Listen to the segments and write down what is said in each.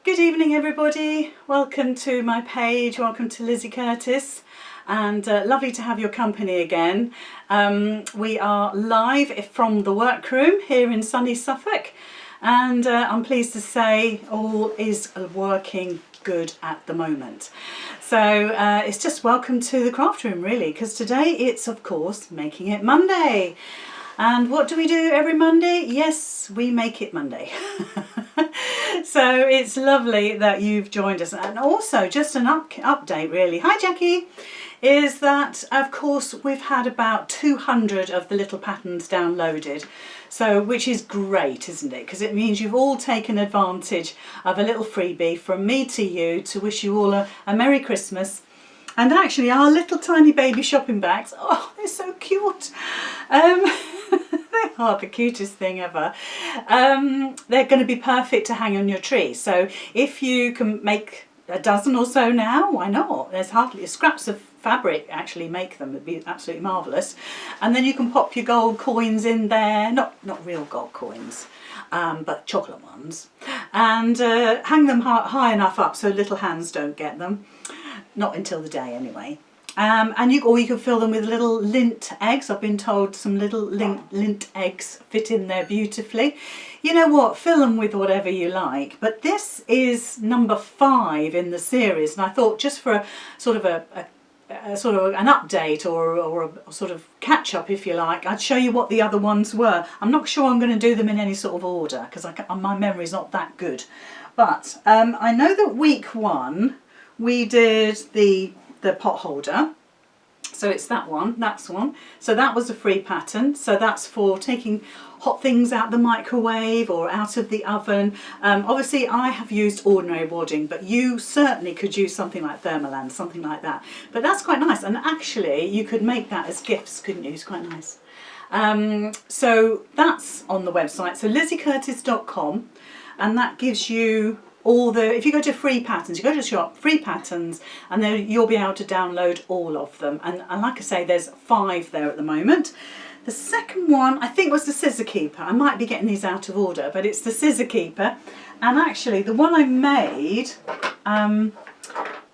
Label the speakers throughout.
Speaker 1: Good evening everybody, welcome to my page, welcome to Lizzy Curtis, and lovely to have your company again. We are live from the workroom here in sunny Suffolk, and I'm pleased to say all is working good at the moment. So it's just welcome to the craft room really, because today it's of course Making It Monday. And what do we do every Monday? Yes, we make it Monday. So it's lovely that you've joined us. And also just an update really. Hi Jackie. Is that of course we've had about 200 of the little patterns downloaded. So which is great, isn't it? Because it means you've all taken advantage of a little freebie from me to you to wish you all a Merry Christmas. And actually our little tiny baby shopping bags, oh, they're so cute. They are the cutest thing ever. They're going to be perfect to hang on your tree. So if you can make a dozen or so now, why not? There's hardly scraps of fabric actually make them. It'd be absolutely marvellous. And then you can pop your gold coins in there, not real gold coins, but chocolate ones, and hang them high enough up so little hands don't get them. Not until the day anyway. And you can fill them with little lint eggs. I've been told some little lint eggs fit in there beautifully. You know what, fill them with whatever you like. But this is number 5 in the series, and I thought just for a sort of an update or a sort of catch up if you like, I'd show you what the other ones were. I'm not sure I'm going to do them in any sort of order because my memory's not that good. But I know that week 1 we did the pot holder, so it's that's one. So that was a free pattern, so that's for taking hot things out the microwave or out of the oven. Obviously I have used ordinary wadding, but you certainly could use something like Thermoland, something like that. But that's quite nice, and actually you could make that as gifts, couldn't you? It's quite nice. So that's on the website, so lizzycurtis.com, and that gives you all the, if you go to free patterns, you go to shop, free patterns, and then you'll be able to download all of them. And like I say, there's 5 there at the moment. The second one, I think, was the Scissor Keeper. I might be getting these out of order, but it's the Scissor Keeper. And actually, the one I made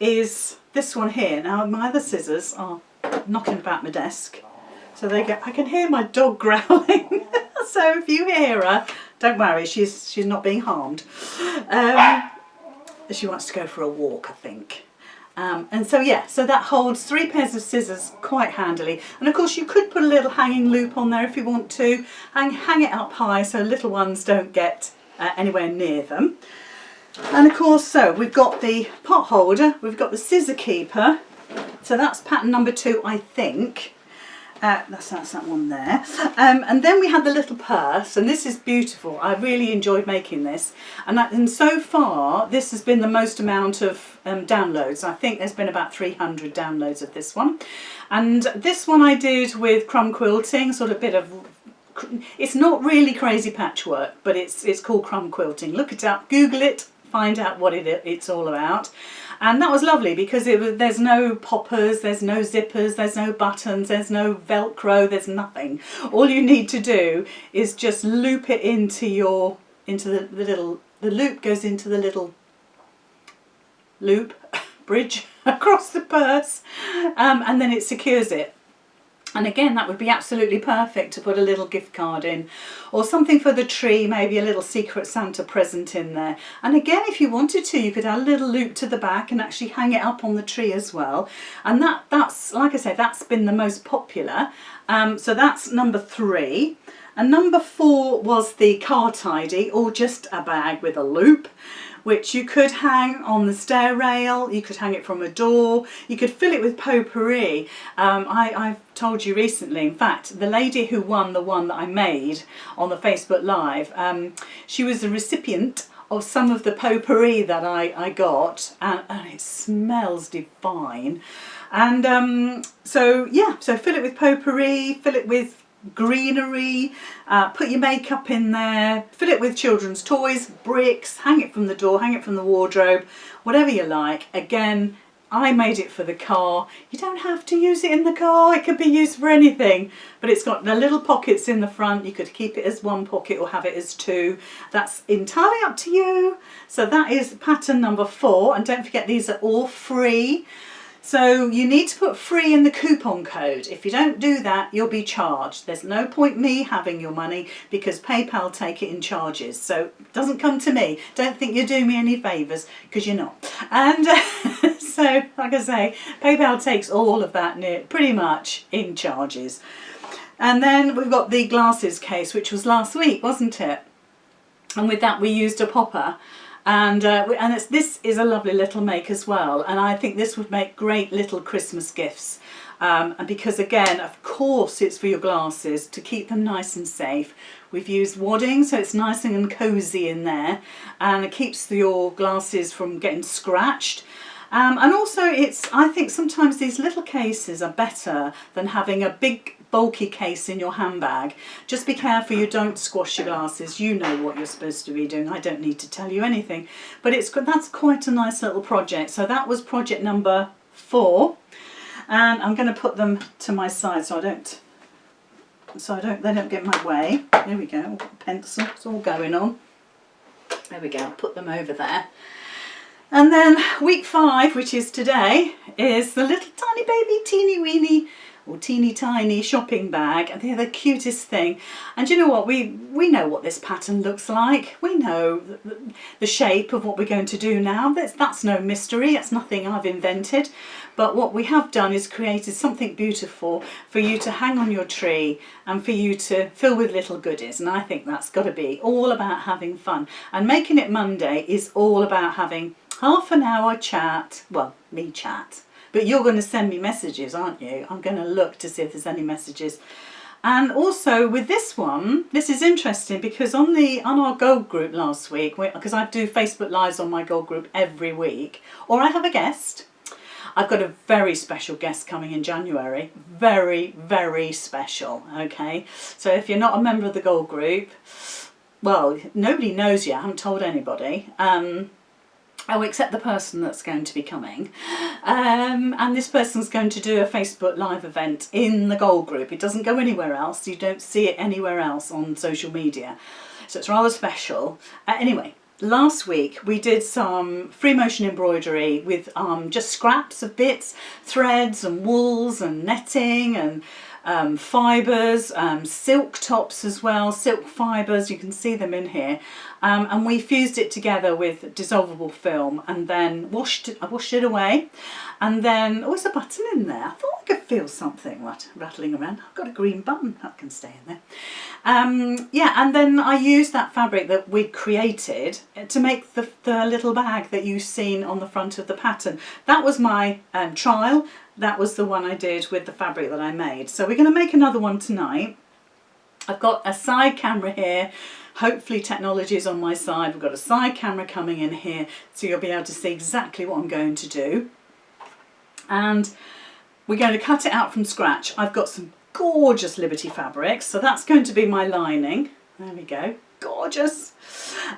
Speaker 1: is this one here. Now, my other scissors are knocking about my desk, so I can hear my dog growling. So if you hear her, don't worry, she's not being harmed. She wants to go for a walk, I think. And so yeah, so that holds 3 pairs of scissors quite handily. And of course you could put a little hanging loop on there if you want to. Hang it up high so little ones don't get anywhere near them. And of course, so we've got the pot holder, we've got the Scissor Keeper. So that's pattern number 2, I think. That's that one there. And then we had the little purse, and this is beautiful. I really enjoyed making this, and so far this has been the most amount of downloads. I think there's been about 300 downloads of this one. And this one I did with crumb quilting, sort of bit of, it's not really crazy patchwork, but it's called crumb quilting. Look it up, Google it, find out what it's all about. And that was lovely because there's no poppers, there's no zippers, there's no buttons, there's no Velcro, there's nothing. All you need to do is just loop it into the loop goes into the little loop bridge across the purse, and then it secures it. And again, that would be absolutely perfect to put a little gift card in, or something for the tree, maybe a little Secret Santa present in there. And again, if you wanted to, you could add a little loop to the back and actually hang it up on the tree as well. And that's, like I say, that's been the most popular. So that's number 3. And number 4 was the car tidy, or just a bag with a loop, which you could hang on the stair rail, you could hang it from a door, you could fill it with potpourri. I've told you recently, in fact, the lady who won the one that I made on the Facebook Live, she was the recipient of some of the potpourri that I got, and it smells divine. And so yeah, so fill it with potpourri, fill it with greenery, put your makeup in there, fill it with children's toys, bricks, hang it from the door, hang it from the wardrobe, whatever you like. Again, I made it for the car. You don't have to use it in the car, it could be used for anything. But it's got the little pockets in the front. You could keep it as one pocket or have it as two. That's entirely up to you. So that is pattern number 4. And don't forget, these are all free. So you need to put free in the coupon code. If you don't do that, you'll be charged. There's no point me having your money because PayPal take it in charges. So it doesn't come to me. Don't think you're doing me any favours, because you're not. And so, like I say, PayPal takes all of that pretty much in charges. And then we've got the glasses case, which was last week, wasn't it? And with that we used a popper. And this is a lovely little make as well, and I think this would make great little Christmas gifts. And because again, of course, it's for your glasses to keep them nice and safe. We've used wadding, so it's nice and cosy in there, and it keeps your glasses from getting scratched. And also, I think sometimes these little cases are better than having a big bulky case in your handbag. Just be careful you don't squash your glasses. You know what you're supposed to be doing. I don't need to tell you anything. But that's quite a nice little project. So that was project number 4. And I'm going to put them to my side so they don't get in my way. There we go. Pencil. It's all going on. There we go. I'll put them over there. And then week 5, which is today, is the little tiny baby teeny weeny or teeny tiny shopping bag, and they're the cutest thing. And you know what, we know what this pattern looks like. We know the shape of what we're going to do now. That's no mystery. It's nothing I've invented. But what we have done is created something beautiful for you to hang on your tree and for you to fill with little goodies. And I think that's got to be all about having fun. And making it Monday is all about having half an hour chat. Well, me chat. But you're going to send me messages, aren't you? I'm going to look to see if there's any messages. And also with this one, this is interesting because on our gold group last week, because I do Facebook Lives on my gold group every week, or I have a guest. I've got a very special guest coming in January. Very, very special, okay? So if you're not a member of the gold group, well, nobody knows yet. I haven't told anybody. Oh, except the person that's going to be coming. And this person's going to do a Facebook Live event in the gold group. It doesn't go anywhere else. You don't see it anywhere else on social media. So it's rather special. Anyway, last week we did some free motion embroidery with just scraps of bits, threads and wools and netting and fibres, silk tops as well, silk fibres, you can see them in here, and we fused it together with dissolvable film and then I washed it away, and then there's a button in there. I thought I could feel something rattling around. I've got a green button that can stay in there. Yeah, and then I used that fabric that we created to make the little bag that you've seen on the front of the pattern. That was my trial. That was the one I did with the fabric that I made. So we're going to make another one tonight. I've got a side camera here. Hopefully technology is on my side. We've got a side camera coming in here, so you'll be able to see exactly what I'm going to do. And we're going to cut it out from scratch. I've got some gorgeous Liberty fabrics, so that's going to be my lining. There we go. Gorgeous.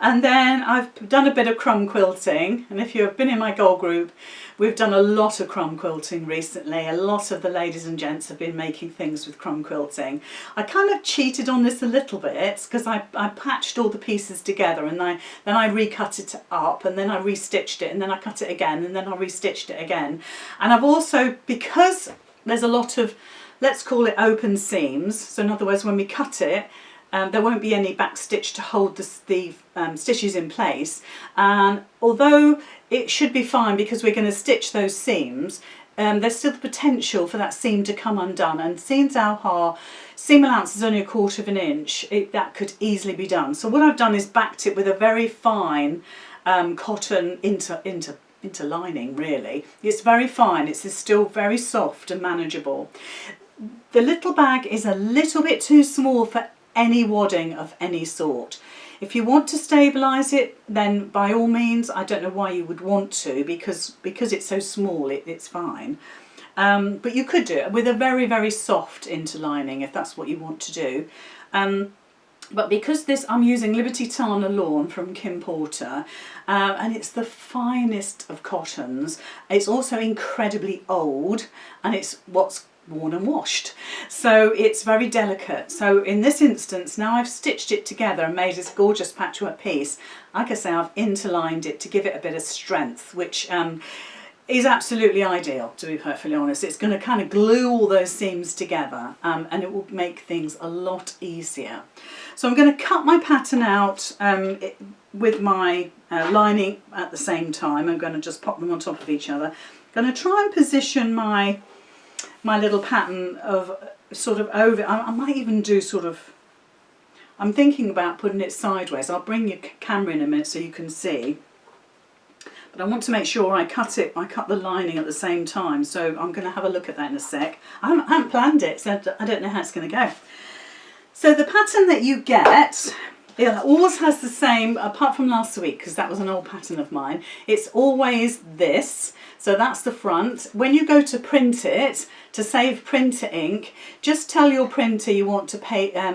Speaker 1: And then I've done a bit of crumb quilting, and if you've been in my gold group, we've done a lot of crumb quilting recently. A lot of the ladies and gents have been making things with crumb quilting. I kind of cheated on this a little bit because I patched all the pieces together, and then I recut it up, and then I restitched it, and then I cut it again, and then I restitched it again. And I've also, because there's a lot of, let's call it open seams, so in other words when we cut it, there won't be any back stitch to hold the stitches in place, and although it should be fine because we're going to stitch those seams, there's still the potential for that seam to come undone, and seeing our seam allowance is only 1/4 of an inch, that could easily be done. So what I've done is backed it with a very fine cotton interlining, really. It's very fine, it's still very soft and manageable. The little bag is a little bit too small for any wadding of any sort. If you want to stabilise it, then by all means, I don't know why you would want to, because it's so small, it's fine. But you could do it with a very, very soft interlining if that's what you want to do. But because this, I'm using Liberty Tana Lawn from Kim Porter, and it's the finest of cottons. It's also incredibly old, and it's what's worn and washed. So it's very delicate. So in this instance, now I've stitched it together and made this gorgeous patchwork piece, like I say, I've interlined it to give it a bit of strength, which is absolutely ideal, to be perfectly honest. It's going to kind of glue all those seams together, and it will make things a lot easier. So I'm going to cut my pattern out with my lining at the same time. I'm going to just pop them on top of each other. I'm going to try and position my little pattern of sort of over. I might even do sort of, I'm thinking about putting it sideways. I'll bring your camera in a minute so you can see. But I want to make sure I cut the lining at the same time. So I'm going to have a look at that in a sec. I haven't planned it, so I don't know how it's going to go. So the pattern that you get, it always has the same, apart from last week, because that was an old pattern of mine. It's always this. So that's the front. When you go to print it, to save printer ink, just tell your printer you want to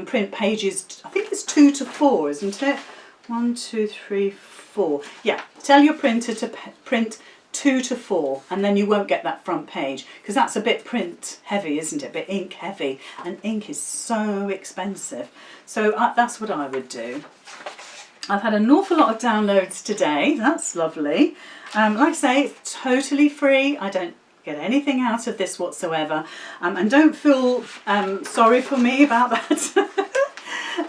Speaker 1: print pages, I think it's 2 to 4, isn't it? 1, 2, 3, 4. Yeah, tell your printer to print 2 to 4, and then you won't get that front page, because that's a bit print heavy, isn't it? A bit ink heavy, and ink is so expensive. So that's what I would do. I've had an awful lot of downloads today. That's lovely. Like I say, it's totally free. I don't get anything out of this whatsoever, and don't feel sorry for me about that.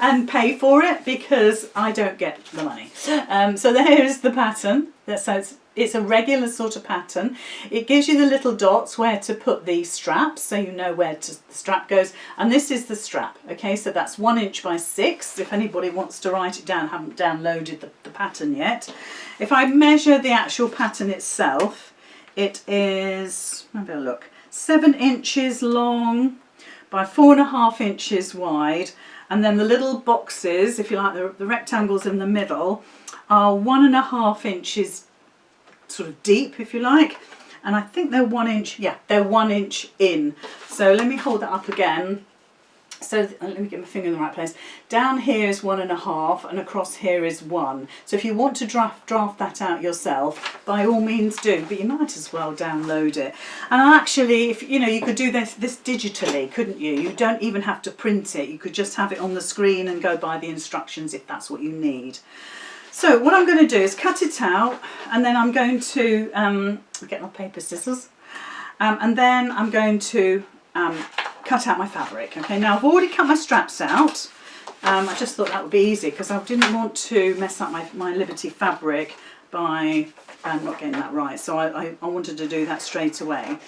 Speaker 1: And pay for it, because I don't get the money. So there's the pattern. So it's a regular sort of pattern. It gives you the little dots where to put the straps, so you know where the strap goes. And this is the strap. Okay, so that's 1 inch by 6. If anybody wants to write it down, haven't downloaded the pattern yet. If I measure the actual pattern itself, it is, have a look, 7 inches long by 4.5 inches wide. And then the little boxes, if you like, the rectangles in the middle, are 1.5 inches sort of deep, if you like. And I think they're 1 inch, yeah, they're 1 inch in. So let me hold that up again. So let me get my finger in the right place. Down here is 1.5, and across here is 1. So if you want to draft that out yourself, by all means do, but you might as well download it. And actually, if you know, you could do this digitally, couldn't you? You don't even have to print it. You could just have it on the screen and go by the instructions if that's what you need. So what I'm going to do is cut it out, and then I'm going to get my paper scissors, and then I'm going to cut out my fabric. Okay, now I've already cut my straps out. I just thought that would be easy, because I didn't want to mess up my Liberty fabric by not getting that right. So I wanted to do that straight away.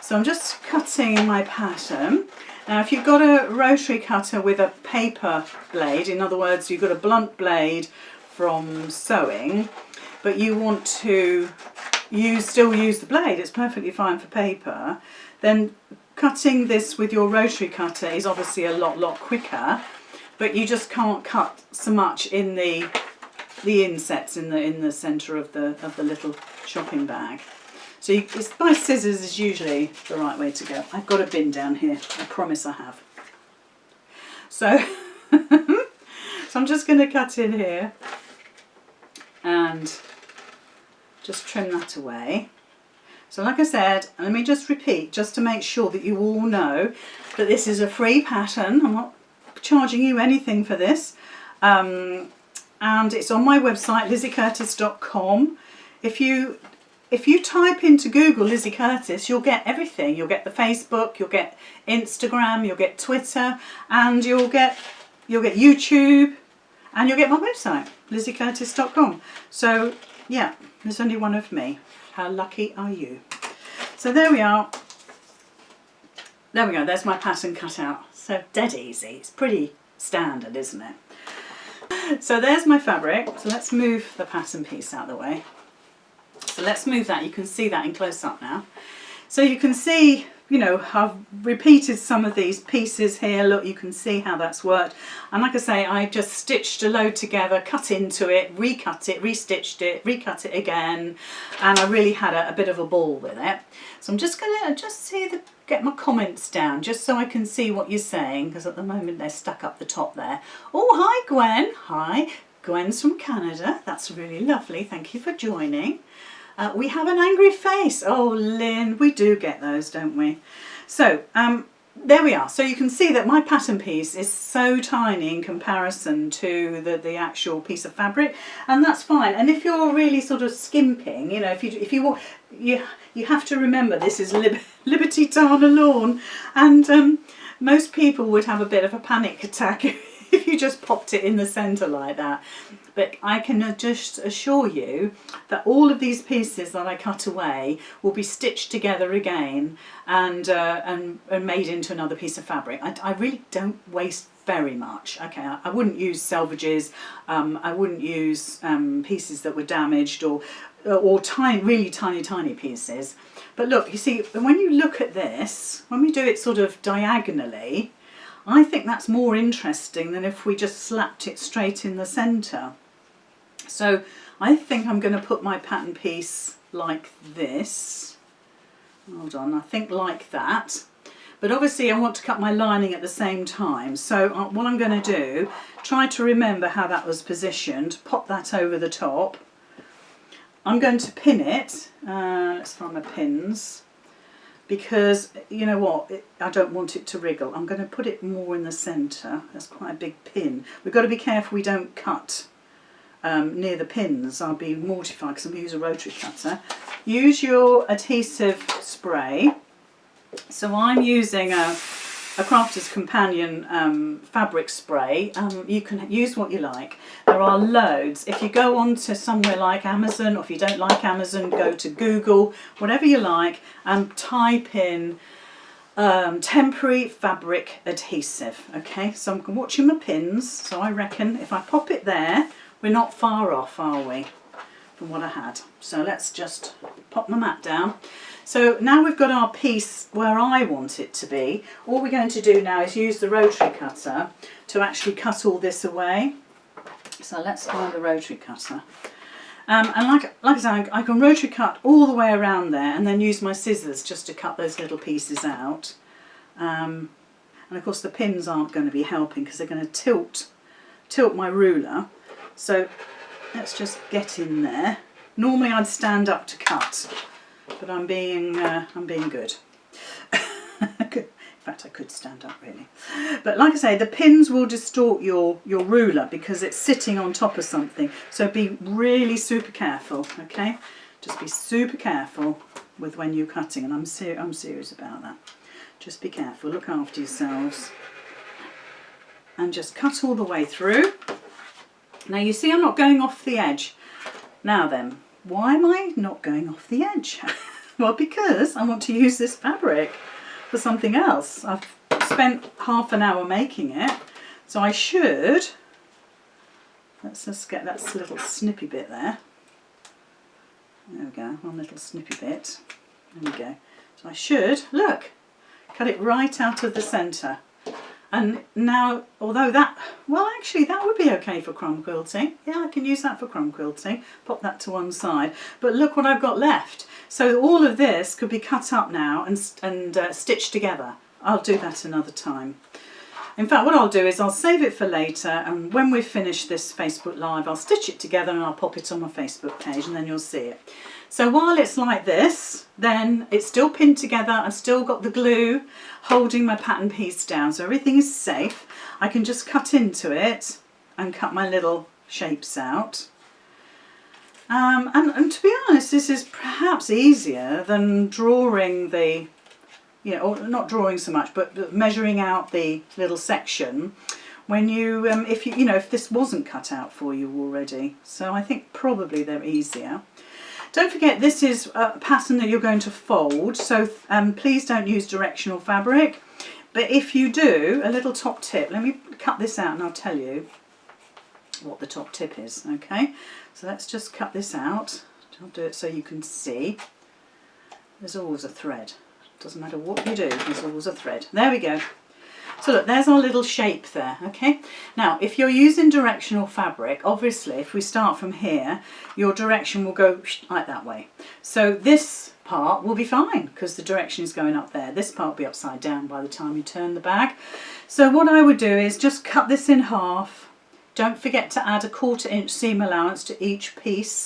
Speaker 1: So I'm just cutting my pattern. Now if you've got a rotary cutter with a paper blade, in other words you've got a blunt blade from sewing, but you want to still use the blade, it's perfectly fine for paper, then cutting this with your rotary cutter is obviously a lot quicker, but you just can't cut so much in the insets in the centre of the little shopping bag. So by scissors is usually the right way to go. I've got a bin down here, I promise I have. So, so I'm just going to cut in here and just trim that away. So like I said, let me just repeat, just to make sure that you all know that this is a free pattern. I'm not charging you anything for this. And it's on my website, lizzycurtis.com. If you type into Google Lizzy Curtis, you'll get everything. You'll get the Facebook, you'll get Instagram, you'll get Twitter, and you'll get YouTube, and you'll get my website, lizzycurtis.com. So yeah, there's only one of me. How lucky are you? So there we are. There we go, there's my pattern cut out. So dead easy. It's pretty standard, isn't it? So there's my fabric. So let's move the pattern piece out of the way. So let's move that. You can see that in close up now. So you can see, you know, I've repeated some of these pieces here. Look, you can see how that's worked. And like I say, I just stitched a load together, cut into it, recut it, restitched it, recut it again. And I really had a bit of a ball with it. So I'm just going to see the get my comments down just so I can see what you're saying, because at the moment they're stuck up the top there. Oh, hi Gwen. Hi. Gwen's from Canada. That's really lovely. Thank you for joining. We have an angry face. Oh, Lynn, we do get those, don't we? So, there we are. So you can see that my pattern piece is so tiny in comparison to the actual piece of fabric, and that's fine. And if you're really sort of skimping, you know, if you want, you have to remember this is Liberty Tana lawn, and most people would have a bit of a panic attack if you just popped it in the centre like that. But I can just assure you that all of these pieces that I cut away will be stitched together again and made into another piece of fabric. I really don't waste very much. Okay, I wouldn't use selvages. I wouldn't use pieces that were damaged or tiny, really tiny pieces. But look, you see, when you look at this, when we do it sort of diagonally, I think that's more interesting than if we just slapped it straight in the centre. So I think I'm going to put my pattern piece like this. Hold on, I think like that. But obviously I want to cut my lining at the same time. So what I'm going to do, try to remember how that was positioned, pop that over the top. I'm going to pin it. Let's find my pins. Because, you know what, I don't want it to wriggle. I'm going to put it more in the centre. That's quite a big pin. We've got to be careful we don't cut near the pins. I'll be mortified because I'm going to use a rotary cutter. Use your adhesive spray. So I'm using a Crafter's Companion fabric spray. You can use what you like. There are loads. If you go on to somewhere like Amazon, or if you don't like Amazon, go to Google, whatever you like, and type in temporary fabric adhesive. Okay, so I'm watching my pins. So I reckon if I pop it there, we're not far off, are we, from what I had. So let's just pop my mat down. So now we've got our piece where I want it to be. All we're going to do now is use the rotary cutter to actually cut all this away. So let's find the rotary cutter. And like I said, I can rotary cut all the way around there and then use my scissors just to cut those little pieces out. And of course the pins aren't going to be helping because they're going to tilt my ruler. So let's just get in there. Normally I'd stand up to cut, but I'm being good. In fact, I could stand up really. But like I say, the pins will distort your ruler because it's sitting on top of something. So be really super careful, okay? Just be super careful with when you're cutting, and I'm serious about that. Just be careful, look after yourselves. And just cut all the way through. Now you see I'm not going off the edge. Now then, why am I not going off the edge? Well, because I want to use this fabric for something else. I've spent half an hour making it, so I should, let's just get that little snippy bit there. There we go, one little snippy bit. There we go. So I should, look, cut it right out of the centre. And now, although that, well actually that would be okay for crumb quilting. Yeah, I can use that for crumb quilting. Pop that to one side. But look what I've got left. So all of this could be cut up now and stitched together. I'll do that another time. In fact, what I'll do is I'll save it for later, and when we've finished this Facebook Live, I'll stitch it together and I'll pop it on my Facebook page, and then you'll see it. So while it's like this, then it's still pinned together. I've still got the glue holding my pattern piece down, so everything is safe. I can just cut into it and cut my little shapes out. And to be honest, this is perhaps easier than drawing the, you know, or not drawing so much, but measuring out the little section when you, if this wasn't cut out for you already. So I think probably they're easier. Don't forget, this is a pattern that you're going to fold, so please don't use directional fabric. But if you do, a little top tip, let me cut this out and I'll tell you what the top tip is, okay? So let's just cut this out. I'll do it so you can see. There's always a thread. Doesn't matter what you do, there's always a thread. There we go. So look, there's our little shape there, okay? Now, if you're using directional fabric, obviously, if we start from here, your direction will go like that way. So this part will be fine because the direction is going up there. This part will be upside down by the time you turn the bag. So what I would do is just cut this in half. Don't forget to add a 1/4 inch seam allowance to each piece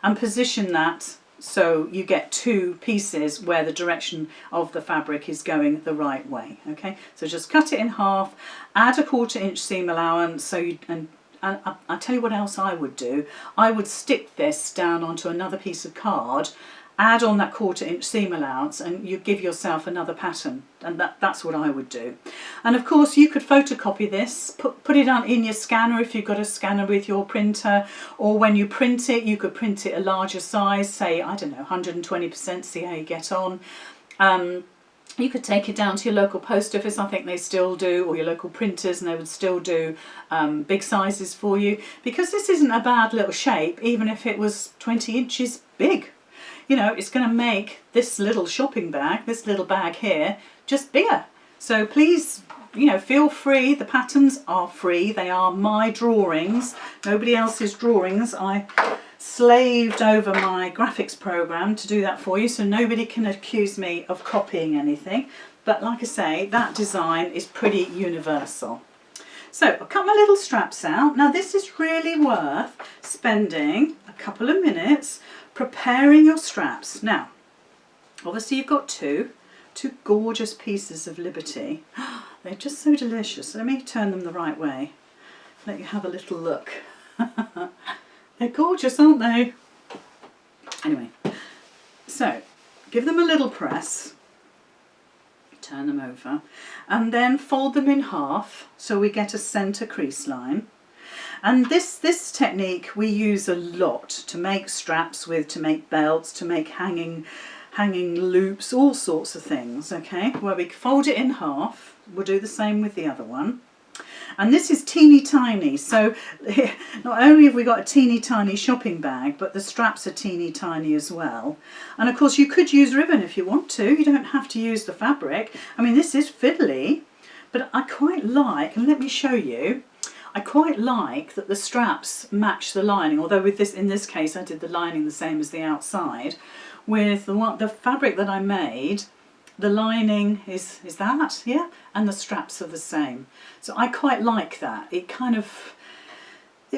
Speaker 1: and position that so you get 2 pieces where the direction of the fabric is going the right way. Okay, so just cut it in half, add a 1/4 inch seam allowance. So you, and I'll tell you what else I would do. I would stick this down onto another piece of card, add on that 1/4 inch seam allowance, and you give yourself another pattern. And that's what I would do. And of course you could photocopy this, put it on in your scanner if you've got a scanner with your printer, or when you print it you could print it a larger size, say, I don't know, 120%, see how you get on. You could take it down to your local post office, I think they still do, or your local printers, and they would still do big sizes for you, because this isn't a bad little shape, even if it was 20 inches big. You know, it's going to make this little shopping bag, this little bag here, just bigger. So please, you know, feel free. The patterns are free. They are my drawings, nobody else's drawings. I slaved over my graphics program to do that for you, so nobody can accuse me of copying anything. But like I say, that design is pretty universal. So I'll cut my little straps out. Now this is really worth spending a couple of minutes preparing your straps. Now obviously you've got two gorgeous pieces of Liberty. They're just so delicious. Let me turn them the right way, let you have a little look. They're gorgeous, aren't they? Anyway, so give them a little press, turn them over, and then fold them in half so we get a centre crease line. And this technique we use a lot to make straps with, to make belts, to make hanging loops, all sorts of things, okay? Where we fold it in half. We'll do the same with the other one. And this is teeny tiny, so not only have we got a teeny tiny shopping bag, but the straps are teeny tiny as well. And of course you could use ribbon if you want to. You don't have to use the fabric. I mean, this is fiddly, but I quite like, and let me show you, I quite like that the straps match the lining, although with this, in this case I did the lining the same as the outside. With the fabric that I made, the lining is that, yeah, and the straps are the same. So I quite like that. It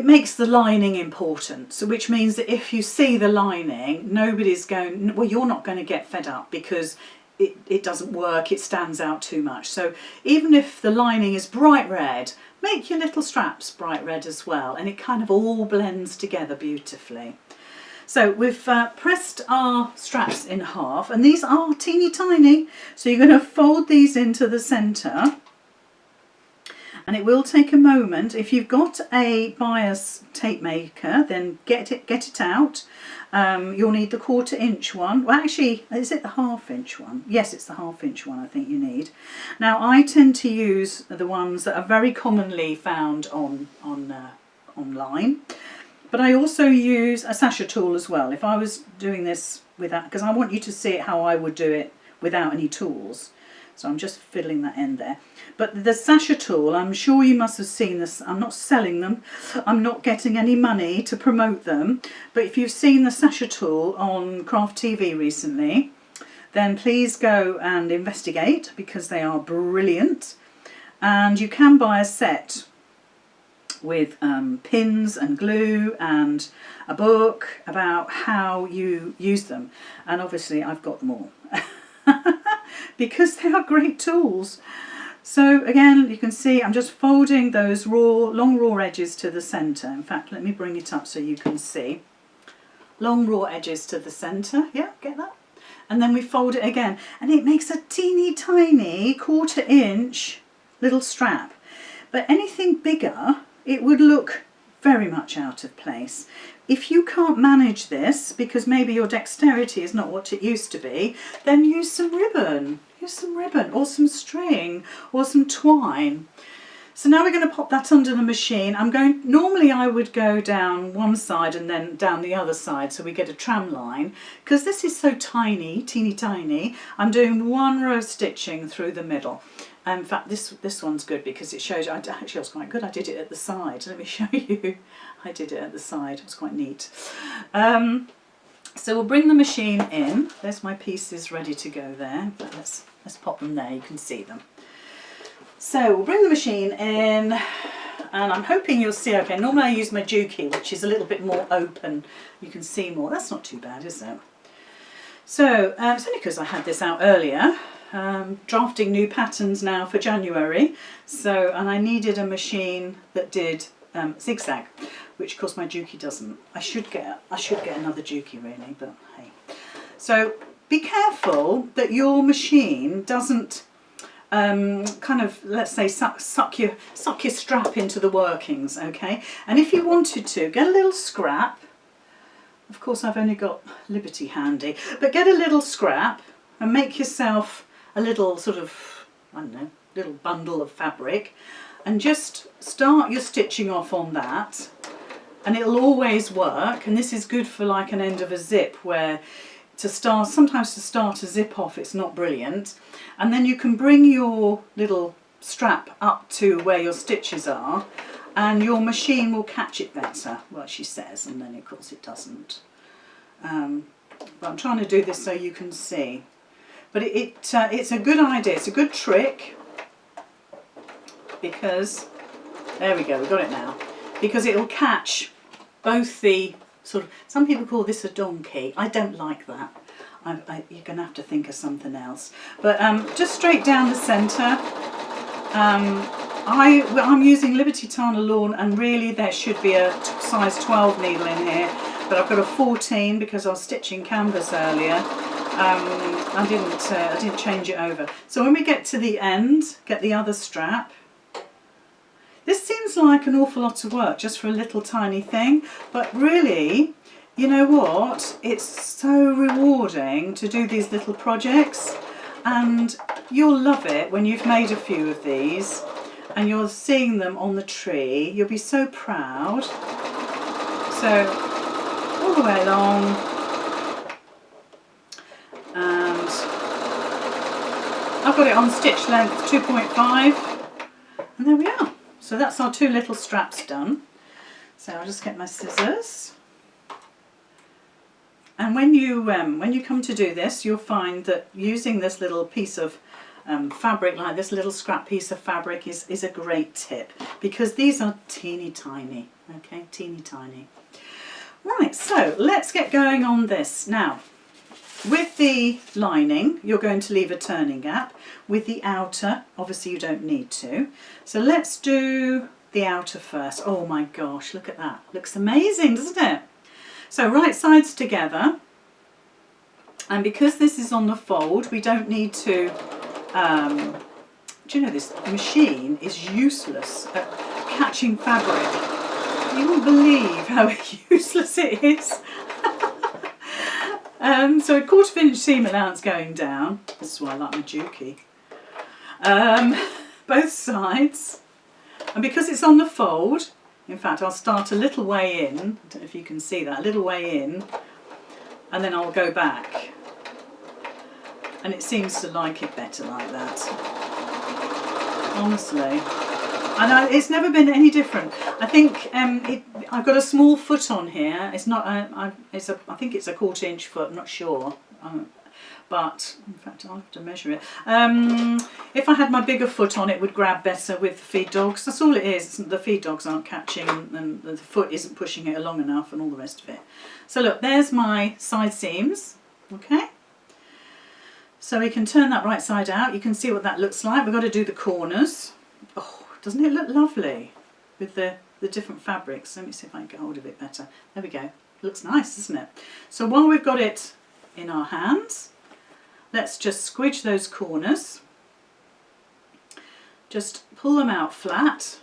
Speaker 1: makes the lining important, so which means that if you see the lining, nobody's going, well, you're not going to get fed up because it doesn't work, it stands out too much. So even if the lining is bright red, make your little straps bright red as well, and it kind of all blends together beautifully. So we've pressed our straps in half, and these are teeny tiny, so you're going to fold these into the centre, and it will take a moment. If you've got a bias tape maker, then get it out. You'll need the 1/4 inch one. Well, actually, is it the 1/2 inch one? Yes, it's the 1/2 inch one I think you need. Now I tend to use the ones that are very commonly found online. But I also use a sasha tool as well. If I was doing this without, because I want you to see it how I would do it without any tools. So I'm just fiddling that end there. But the sasha tool, I'm sure you must have seen this. I'm not selling them. I'm not getting any money to promote them. But if you've seen the sasha tool on Craft TV recently, then please go and investigate, because they are brilliant. And you can buy a set with pins and glue and a book about how you use them, and obviously I've got them all because they are great tools. So again, you can see I'm just folding those long raw edges to the centre. In fact, let me bring it up so you can see. Long raw edges to the centre, yeah, get that? And then we fold it again, and it makes a teeny tiny 1/4 inch little strap. But anything bigger, it would look very much out of place. If you can't manage this, because maybe your dexterity is not what it used to be, then use some ribbon. Use some ribbon or some string or some twine. So now we're going to pop that under the machine. Normally I would go down one side and then down the other side so we get a tram line. Because this is so tiny, teeny tiny, I'm doing 1 row stitching through the middle. In fact, this one's good because it shows, actually it was quite good, I did it at the side. Let me show you. I did it at the side, it was quite neat. So we'll bring the machine in. There's my pieces ready to go there. But let's pop them there, you can see them. So we'll bring the machine in, and I'm hoping you'll see okay. Normally I use my Juki, which is a little bit more open. You can see more. That's not too bad, is it? So it's only because I had this out earlier. Drafting new patterns now for January. So, and I needed a machine that did zigzag, which of course my Juki doesn't. I should get another Juki really, but hey. So be careful that your machine doesn't kind of, let's say, suck your strap into the workings, okay? And if you wanted to, get a little scrap. Of course I've only got Liberty handy, but get a little scrap and make yourself a little sort of, I don't know, little bundle of fabric, and just start your stitching off on that, and it'll always work. And this is good for like an end of a zip, where sometimes to start a zip off it's not brilliant, and then you can bring your little strap up to where your stitches are and your machine will catch it better, well she says, and then of course it doesn't. But I'm trying to do this so you can see. But it's a good idea, it's a good trick, because, there we go, we've got it now, because it'll catch both the sort of, some people call this a donkey. I don't like that. You're going to have to think of something else. But just straight down the centre. I'm using Liberty Tana Lawn, and really there should be a size 12 needle in here, but I've got a 14 because I was stitching canvas earlier. I didn't change it over. So when we get to the end, get the other strap. This seems like an awful lot of work just for a little tiny thing, but really, you know what? It's so rewarding to do these little projects, and you'll love it when you've made a few of these and you're seeing them on the tree. You'll be so proud. So all the way along, and I've got it on stitch length 2.5, and there we are. So that's our two little straps done. So I'll just get my scissors. And when you come to do this, you'll find that using this little piece of fabric, like this little scrap piece of fabric, is a great tip, because these are teeny tiny, okay, teeny tiny. Right, so let's get going on this. Now, with the lining, you're going to leave a turning gap. With the outer, obviously you don't need to. So let's do the outer first. Oh my gosh, look at that. Looks amazing, doesn't it? So right sides together. And because this is on the fold, we don't need to, do you know, this machine is useless at catching fabric. You won't believe how useless it is. So a 1/4 inch seam allowance going down. This is why I like my Juki. Both sides. And because it's on the fold, in fact I'll start a little way in, I don't know if you can see that, a little way in, and then I'll go back. And it seems to like it better like that. Honestly. And it's never been any different. I think I've got a small foot on here. It's not. I think it's a 1/4 inch foot. I'm not sure. But in fact, I'll have to measure it. If I had my bigger foot on, it would grab better with the feed dogs. That's all it is. The feed dogs aren't catching, and the foot isn't pushing it along enough, and all the rest of it. So look, there's my side seams. Okay. So we can turn that right side out. You can see what that looks like. We've got to do the corners. Oh. Doesn't it look lovely with the different fabrics? Let me see if I can get hold of it better. There we go. It looks nice, doesn't it? So while we've got it in our hands, let's just squidge those corners. Just pull them out flat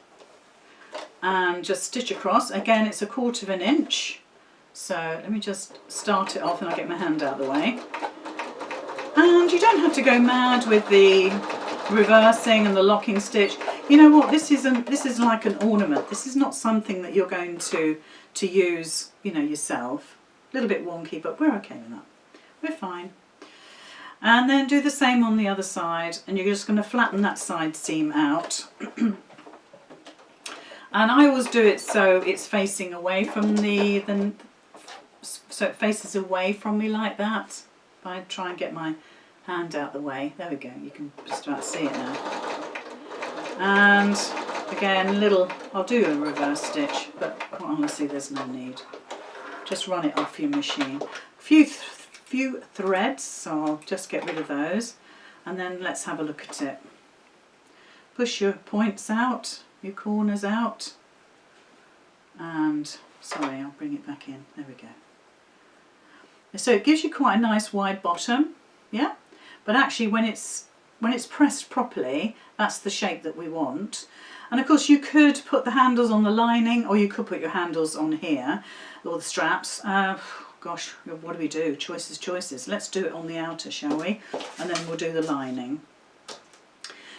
Speaker 1: and just stitch across. Again, it's a 1/4 inch. So let me just start it off, and I'll get my hand out of the way. And you don't have to go mad with the reversing and the locking stitch. You know what, this is like an ornament. This is not something that you're going to use, you know, yourself. A little bit wonky, but we're okay with that. We're fine. And then do the same on the other side, and you're just going to flatten that side seam out. And I always do it so it's facing away from the so it faces away from me like that. If I try and get my hand out the way, there we go, you can just about see it now. And again, I'll do a reverse stitch, but quite honestly there's no need. Just run it off your machine. Few threads, so I'll just get rid of those, and then let's have a look at it. Push your points out, your corners out, and sorry, I'll bring it back in. There we go. So it gives you quite a nice wide bottom, yeah. But actually, when it's pressed properly, that's the shape that we want. And of course, you could put the handles on the lining, or you could put your handles on here, or the straps. Gosh, what do? Choices. Let's do it on the outer, shall we? And then we'll do the lining.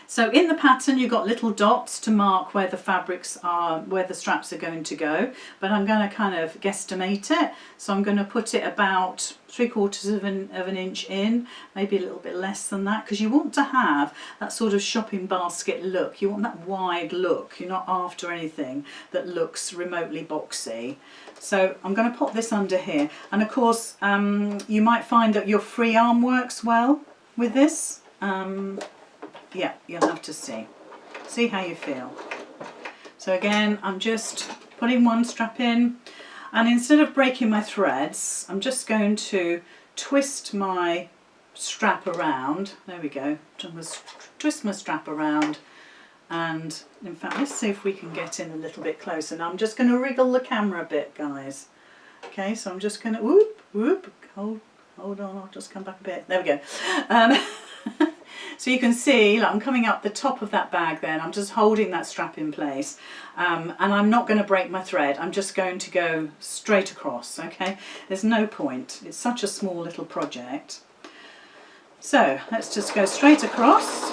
Speaker 1: So in the pattern you've got little dots to mark where the fabrics are, where the straps are going to go, but I'm going to kind of guesstimate it. So I'm going to put it about 3/4 of an inch in, maybe a little bit less than that, because you want to have that sort of shopping basket look. You want that wide look. You're not after anything that looks remotely boxy. So I'm going to pop this under here, and of course you might find that your free arm works well with this. Yeah, you'll have to see how you feel. So again, I'm just putting one strap in, and instead of breaking my threads, I'm just going to twist my strap around. There we go. Twist my strap around, and in fact, let's see if we can get in a little bit closer. Now I'm just going to wriggle the camera a bit, guys. Okay, so I'm just going to whoop. Hold on, I'll just come back a bit. There we go. So you can see, like, I'm coming up the top of that bag there, and I'm just holding that strap in place, and I'm not going to break my thread. I'm just going to go straight across, okay? There's no point. It's such a small little project. So let's just go straight across.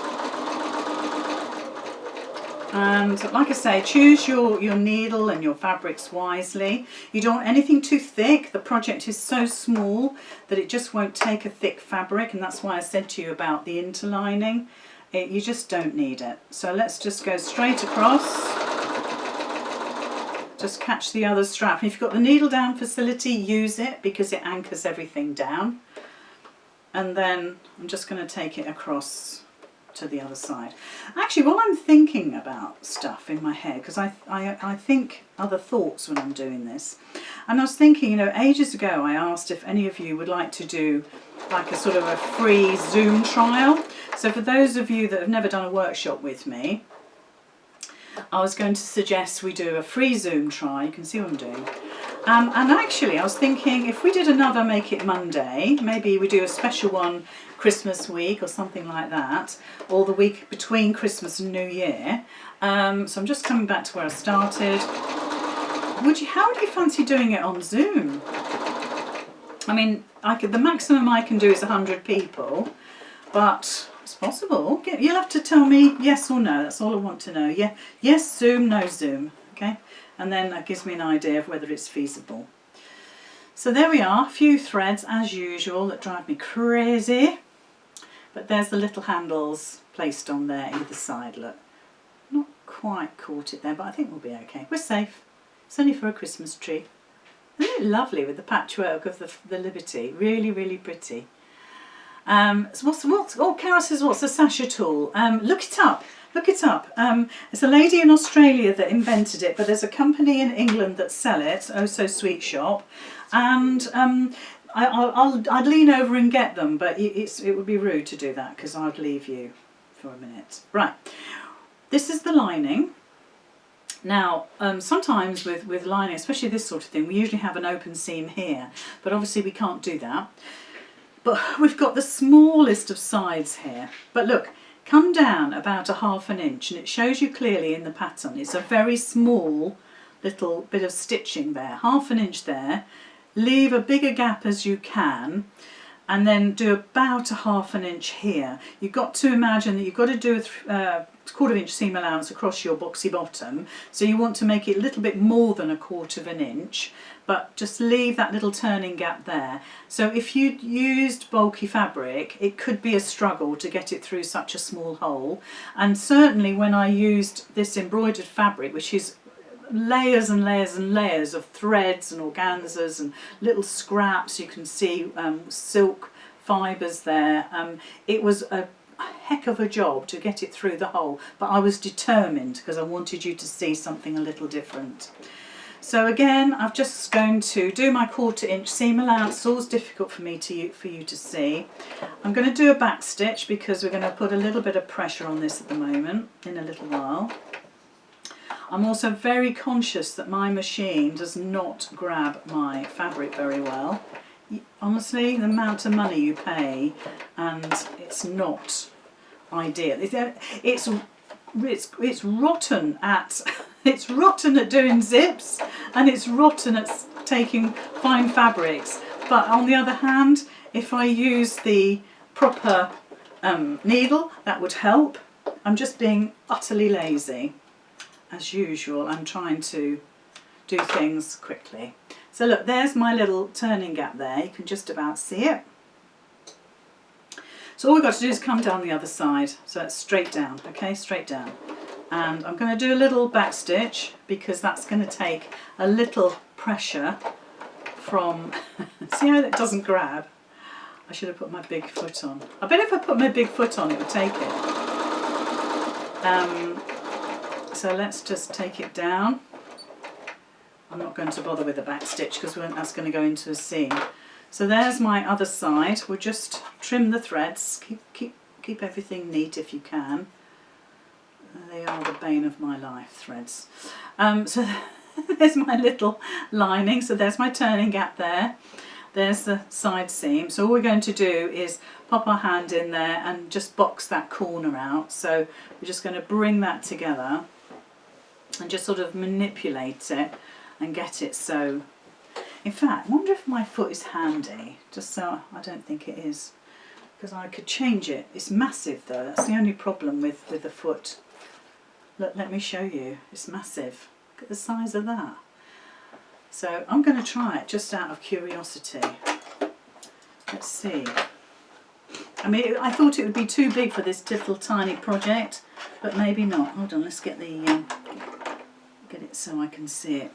Speaker 1: And like I say, choose your needle and your fabrics wisely. You don't want anything too thick. The project is so small that it just won't take a thick fabric, and that's why I said to you about the interlining. You just don't need it. So let's just go straight across. Just catch the other strap. And if you've got the needle down facility, use it because it anchors everything down. And then I'm just going to take it across to the other side. Actually, while I'm thinking about stuff in my head, because I think other thoughts when I'm doing this, and I was thinking, you know, ages ago I asked if any of you would like to do like a sort of a free Zoom trial. So for those of you that have never done a workshop with me, I was going to suggest we do a free Zoom trial. You can see what I'm doing. And actually I was thinking if we did another Make It Monday, maybe we do a special one Christmas week or something like that, or the week between Christmas and New Year. So I'm just coming back to where I started. How would you fancy doing it on Zoom? I mean, the maximum I can do is 100 people, but it's possible. You'll have to tell me yes or no. That's all I want to know. Yeah, yes Zoom, no Zoom. Okay, and then that gives me an idea of whether it's feasible. So there we are, a few threads as usual that drive me crazy. But there's the little handles placed on there either side, look. Not quite caught it there, but I think we'll be okay. We're safe. It's only for a Christmas tree. Isn't it lovely with the patchwork of the Liberty? Really, really pretty. So Cara says, what's a Sasha tool? Look it up. Look it up. It's a lady in Australia that invented it, but there's a company in England that sell it, Oh So Sweet Shop, and I'd lean over and get them, but it would be rude to do that because I'd leave you for a minute. Right, this is the lining. Now, sometimes with lining, especially this sort of thing, we usually have an open seam here, but obviously we can't do that. But we've got the smallest of sides here. But look, come down about ½ an inch, and it shows you clearly in the pattern. It's a very small little bit of stitching there, ½ an inch there. Leave a bigger gap as you can, and then do about ½ an inch here. You've got to imagine that you've got to do a ¼ inch seam allowance across your boxy bottom, so you want to make it a little bit more than ¼ an inch, but just leave that little turning gap there. So if you used bulky fabric, it could be a struggle to get it through such a small hole, and certainly when I used this embroidered fabric, which is layers and layers and layers of threads and organzas and little scraps. You can see silk fibres there. It was a heck of a job to get it through the hole, but I was determined because I wanted you to see something a little different. So again, I'm just going to do my 1/4 inch seam allowance. It's always difficult for you to see. I'm going to do a back stitch because we're going to put a little bit of pressure on this at the moment in a little while. I'm also very conscious that my machine does not grab my fabric very well. Honestly, the amount of money you pay, and it's not ideal. It's rotten at it's rotten at doing zips, and it's rotten at taking fine fabrics. But on the other hand, if I use the proper needle, that would help. I'm just being utterly lazy. As usual, I'm trying to do things quickly. So look, there's my little turning gap there. You can just about see it. So all we've got to do is come down the other side. So it's straight down, okay, straight down. And I'm going to do a little back stitch because that's going to take a little pressure from, see how it doesn't grab? I should have put my big foot on. I bet if I put my big foot on it would take it. So let's just take it down. I'm not going to bother with the back stitch because that's going to go into a seam. So there's my other side. We'll just trim the threads. Keep everything neat if you can. They are the bane of my life, threads. So there's my little lining. So there's my turning gap there. There's the side seam. So all we're going to do is pop our hand in there and just box that corner out. So we're just going to bring that together and just sort of manipulate it and get it so. In fact, I wonder if my foot is handy, just so. I don't think it is, because I could change it. It's massive though, that's the only problem with the foot. Look, let me show you, it's massive. Look at the size of that. So I'm going to try it just out of curiosity. Let's see. I mean, I thought it would be too big for this little tiny project, but maybe not. Hold on, let's get the get it so I can see it.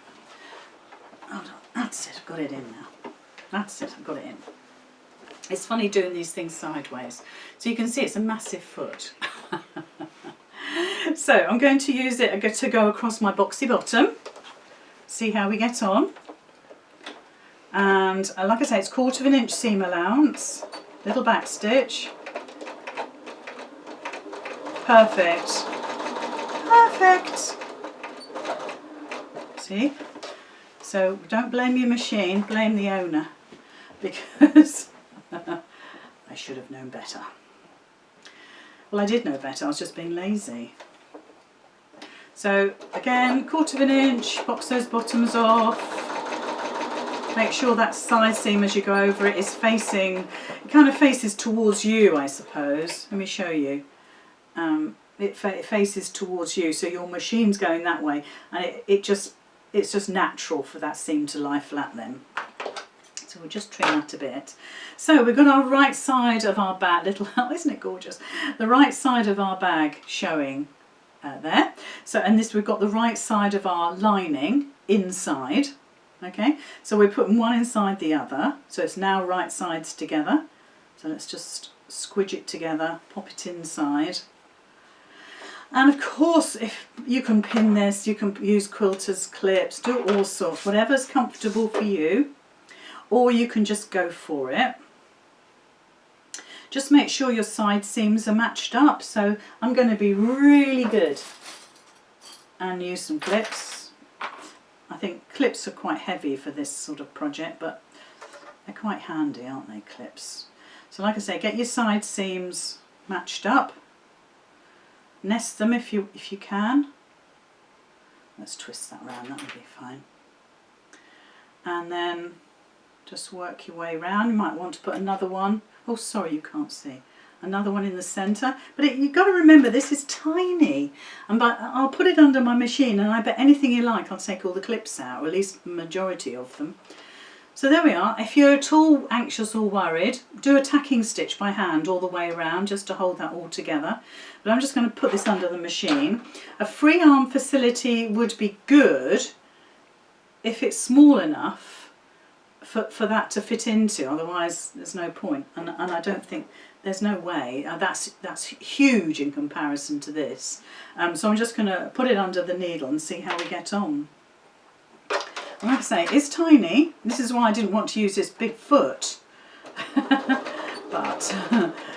Speaker 1: Hold on, that's it, I've got it in now. That's it, I've got it in. It's funny doing these things sideways. So you can see it's a massive foot. So I'm going to use it to go across my boxy bottom. See how we get on. And like I say, it's 1/4 inch seam allowance. Little back stitch. Perfect. Perfect. See? So don't blame your machine, blame the owner, because I should have known better. Well, I did know better, I was just being lazy. So again, 1/4 inch, box those bottoms off. Make sure that side seam as you go over it is facing, it kind of faces towards you, I suppose. Let me show you. It faces towards you, so your machine's going that way, and it's just natural for that seam to lie flat then. So we'll just trim that a bit. So we've got our right side of our bag, isn't it gorgeous? The right side of our bag showing there. So, and we've got the right side of our lining inside. Okay, so we're putting one inside the other. So it's now right sides together. So let's just squidge it together, pop it inside. And of course, if you can pin this, you can use quilters, clips, do all sorts, whatever's comfortable for you, or you can just go for it. Just make sure your side seams are matched up. So I'm going to be really good and use some clips. I think clips are quite heavy for this sort of project, but they're quite handy, aren't they, clips? So like I say, get your side seams matched up. Nest them if you can. Let's twist that round, that would be fine. And then just work your way round. You might want to put another one. Oh, sorry, you can't see. Another one in the centre. But you've got to remember, this is tiny. And I'll put it under my machine, and I bet anything you like, I'll take all the clips out, or at least the majority of them. So there we are. If you're at all anxious or worried, do a tacking stitch by hand all the way around just to hold that all together. But I'm just going to put this under the machine. A free arm facility would be good if it's small enough for that to fit into, otherwise there's no point. And I don't think, there's no way. That's huge in comparison to this. So I'm just going to put it under the needle and see how we get on. Like I say, it's tiny. This is why I didn't want to use this big foot. But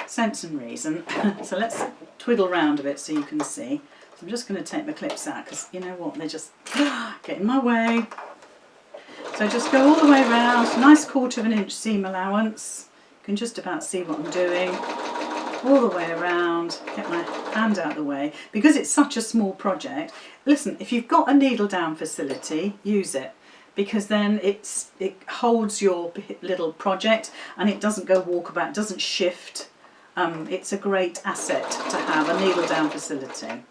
Speaker 1: sense and reason. So let's twiddle round a bit so you can see. I'm just going to take my clips out because you know what, they just get in my way. So just go all the way around. Nice 1/4 inch seam allowance. You can just about see what I'm doing. All the way around. Get my hand out of the way. Because it's such a small project. Listen, if you've got a needle down facility, use it. Because then it holds your little project and it doesn't go walkabout, it doesn't shift. It's a great asset to have, a needle down facility.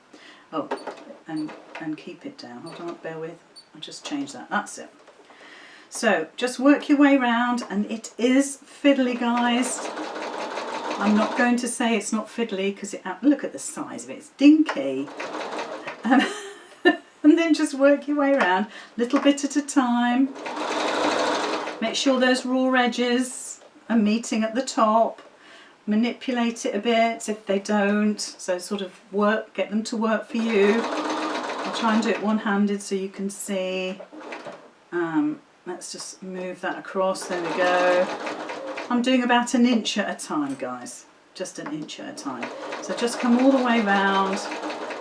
Speaker 1: Oh, and keep it down. Hold on, bear with. I'll just change that. That's it. So just work your way around, and it is fiddly, guys. I'm not going to say it's not fiddly because look at the size of it. It's dinky. And then just work your way around, little bit at a time. Make sure those raw edges are meeting at the top. Manipulate it a bit if they don't. So sort of get them to work for you. I'll try and do it one-handed so you can see. Let's just move that across, there we go. I'm doing about 1 inch at a time, guys. Just 1 inch at a time. So just come all the way round.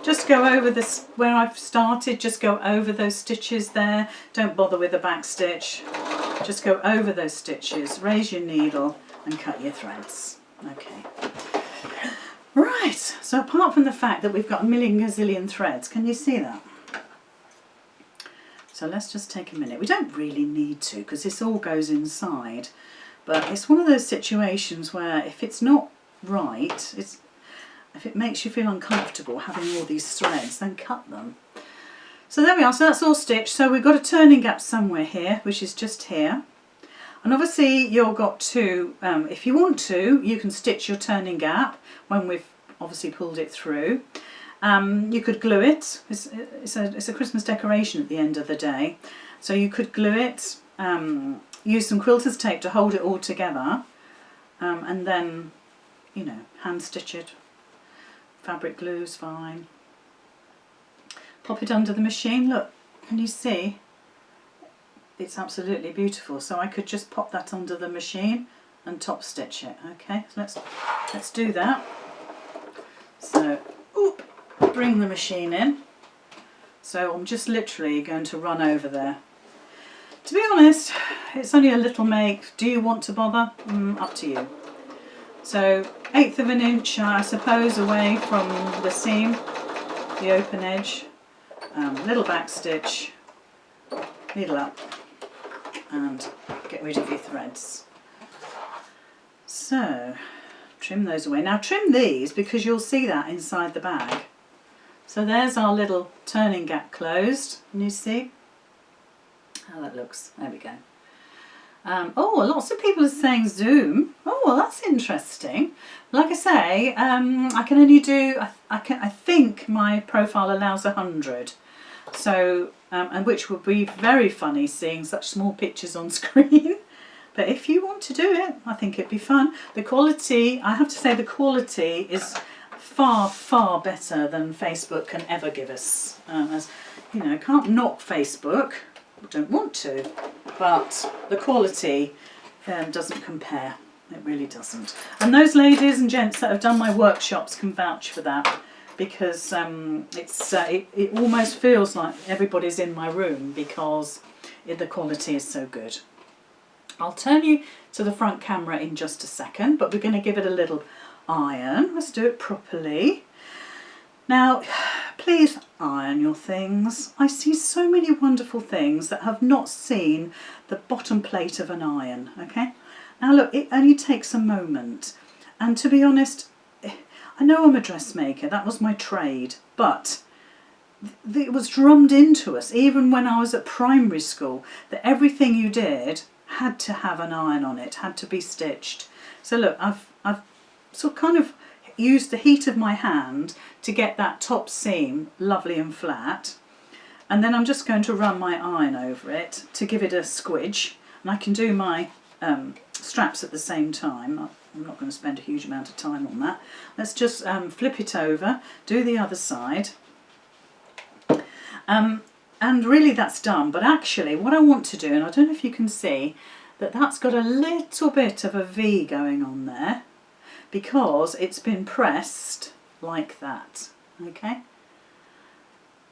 Speaker 1: Just go over this, where I've started, just go over those stitches there. Don't bother with the back stitch. Just go over those stitches, raise your needle and cut your threads. Okay. Right, so apart from the fact that we've got a million gazillion threads, can you see that? So let's just take a minute. We don't really need to because this all goes inside. But it's one of those situations where if it's not right, if it makes you feel uncomfortable having all these threads, then cut them. So there we are, so that's all stitched. So we've got a turning gap somewhere here, which is just here. And obviously you've got to, if you want to, you can stitch your turning gap when we've obviously pulled it through. You could glue it. It's a Christmas decoration at the end of the day. So you could glue it, use some quilter's tape to hold it all together, and then, you know, hand stitch it. Fabric glue's fine. Pop it under the machine. Look, can you see? It's absolutely beautiful. So I could just pop that under the machine and top stitch it. Okay, so let's do that. So, oop, bring the machine in. So I'm just literally going to run over there. To be honest, it's only a little make. Do you want to bother? Up to you. So 1/8 of an inch, I suppose, away from the seam, the open edge. Little back stitch, needle up, and get rid of your threads. So trim those away. Now trim these because you'll see that inside the bag. So there's our little turning gap closed, and you see how that looks. There we go. Oh, lots of people are saying Zoom. Oh, well, that's interesting. Like I say, I can only do, I think my profile allows 100. So, and which would be very funny seeing such small pictures on screen. But if you want to do it, I think it'd be fun. The quality, I have to say the quality is far, far better than Facebook can ever give us. As you know, can't knock Facebook, don't want to, but the quality doesn't compare. It really doesn't. And those ladies and gents that have done my workshops can vouch for that, because it almost feels like everybody's in my room because the quality is so good. I'll turn you to the front camera in just a second, but we're going to give it a little iron. Let's do it properly. Now, please iron your things. I see so many wonderful things that have not seen the bottom plate of an iron, okay? Now look, it only takes a moment. And to be honest, I know I'm a dressmaker, that was my trade, but it was drummed into us, even when I was at primary school, that everything you did had to have an iron on it, had to be stitched. So look, I've sort of kind of used the heat of my hand to get that top seam lovely and flat, and then I'm just going to run my iron over it to give it a squidge, and I can do my straps at the same time. I'm not going to spend a huge amount of time on that. Let's just flip it over, do the other side, and really that's done. But actually what I want to do, and I don't know if you can see, that's got a little bit of a V going on there because it's been pressed like that, okay?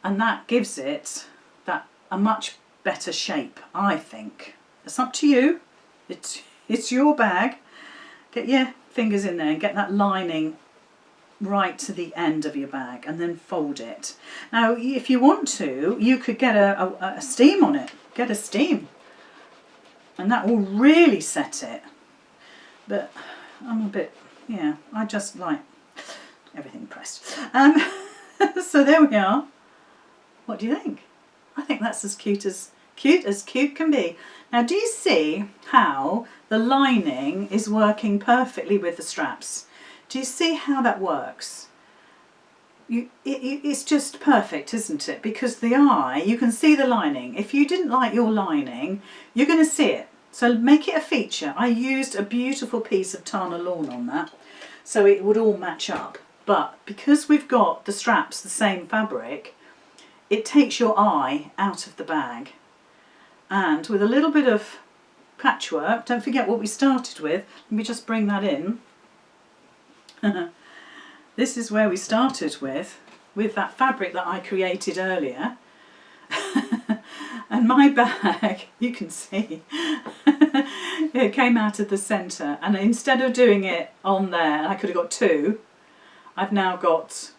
Speaker 1: And that gives it a much better shape, I think. It's up to you. It's your bag. Get your fingers in there and get that lining right to the end of your bag and then fold it. Now if you want to, you could get a steam on it. Get a steam. And that will really set it. But I'm a bit, yeah, I just like everything pressed. So there we are. What do you think? I think that's as cute can be. Now do you see how the lining is working perfectly with the straps? Do you see how that works? It's just perfect, isn't it? Because the eye, you can see the lining. If you didn't like your lining, you're going to see it. So make it a feature. I used a beautiful piece of Tana lawn on that, so it would all match up. But because we've got the straps the same fabric, it takes your eye out of the bag. And with a little bit of patchwork, don't forget what we started with. Let me just bring that in. This is where we started with that fabric that I created earlier. And my bag, you can see, it came out of the centre, and instead of doing it on there, I could have got two, I've now got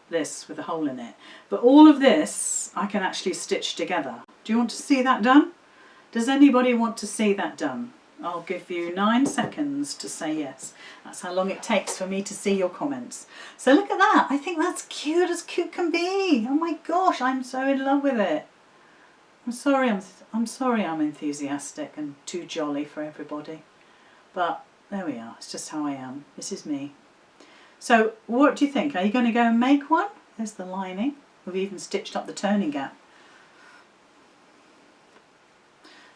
Speaker 1: this with a hole in it. But all of this I can actually stitch together. Do you want to see that done? Does anybody want to see that done? I'll give you 9 seconds to say yes. That's how long it takes for me to see your comments. So look at that. I think that's cute as cute can be. Oh my gosh, I'm so in love with it. I'm sorry I'm enthusiastic and too jolly for everybody. But there we are. It's just how I am. This is me. So what do you think? Are you going to go and make one? There's the lining. We've even stitched up the turning gap.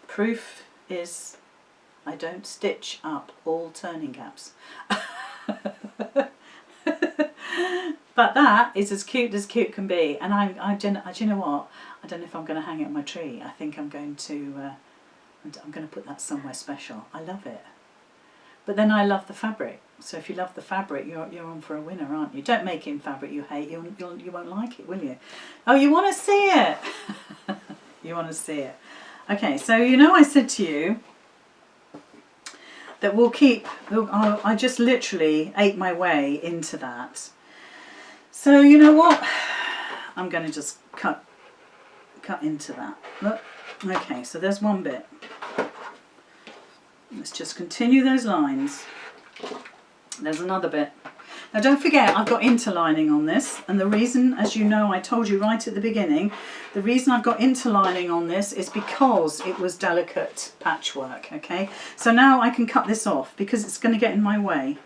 Speaker 1: Proof is I don't stitch up all turning gaps. But that is as cute can be. And do you know what? I don't know if I'm going to hang it on my tree. I think I'm going to put that somewhere special. I love it. But then I love the fabric. So if you love the fabric, you're on for a winner, aren't you? Don't make it in fabric you hate. You won't like it, will you? Oh, you want to see it? You want to see it. Okay, so you know I said to you that I just literally ate my way into that. So you know what? I'm going to just cut into that. Look. Okay, so there's one bit. Let's just continue those lines. There's another bit. Now don't forget I've got interlining on this, and the reason, as you know, I told you right at the beginning, the reason I've got interlining on this is because it was delicate patchwork, okay? So now I can cut this off because it's going to get in my way.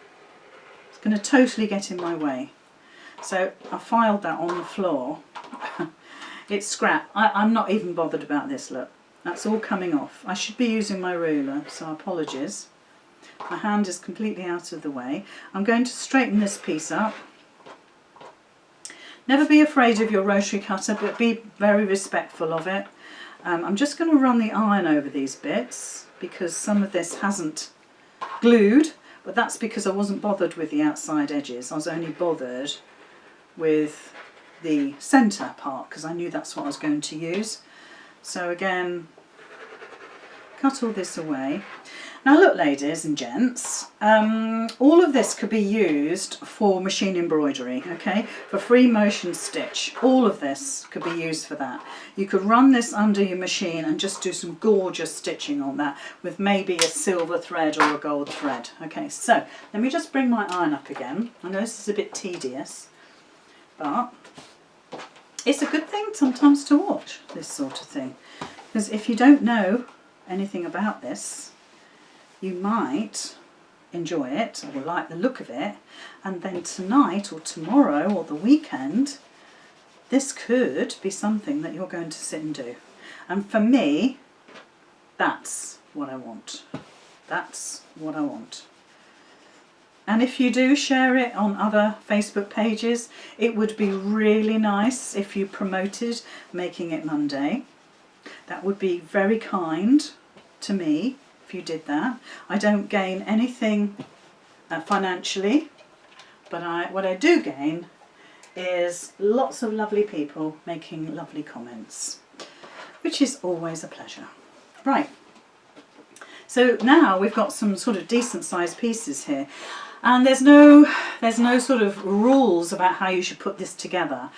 Speaker 1: It's going to totally get in my way. So I filed that on the floor. It's scrap. I'm not even bothered about this, look. That's all coming off. I should be using my ruler, so apologies. My hand is completely out of the way. I'm going to straighten this piece up. Never be afraid of your rotary cutter, but be very respectful of it. I'm just going to run the iron over these bits because some of this hasn't glued, but that's because I wasn't bothered with the outside edges. I was only bothered with the centre part because I knew that's what I was going to use. So again, cut all this away. Now look, ladies and gents, all of this could be used for machine embroidery, okay, for free motion stitch. All of this could be used for that. You could run this under your machine and just do some gorgeous stitching on that with maybe a silver thread or a gold thread. Okay, so let me just bring my iron up again. I know this is a bit tedious, but it's a good thing sometimes to watch this sort of thing, because if you don't know anything about this, you might enjoy it or like the look of it, and then tonight or tomorrow or the weekend, this could be something that you're going to sit and do. And for me, that's what I want. That's what I want. And if you do share it on other Facebook pages, it would be really nice if you promoted Making It Monday. That would be very kind to me if you did that. I don't gain anything financially, but what I do gain is lots of lovely people making lovely comments, which is always a pleasure. Right, so now we've got some sort of decent sized pieces here, and there's no sort of rules about how you should put this together,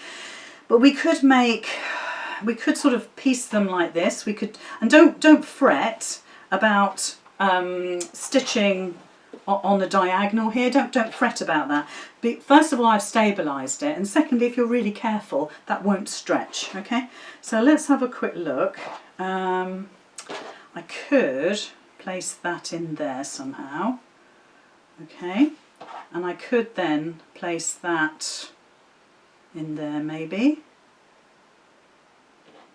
Speaker 1: but we could sort of piece them like this. We could, and don't fret about stitching on the diagonal here. Don't fret about that. First of all, I've stabilised it, and secondly, if you're really careful, that won't stretch. Okay, so let's have a quick look. I could place that in there somehow. Okay, and I could then place that in there maybe.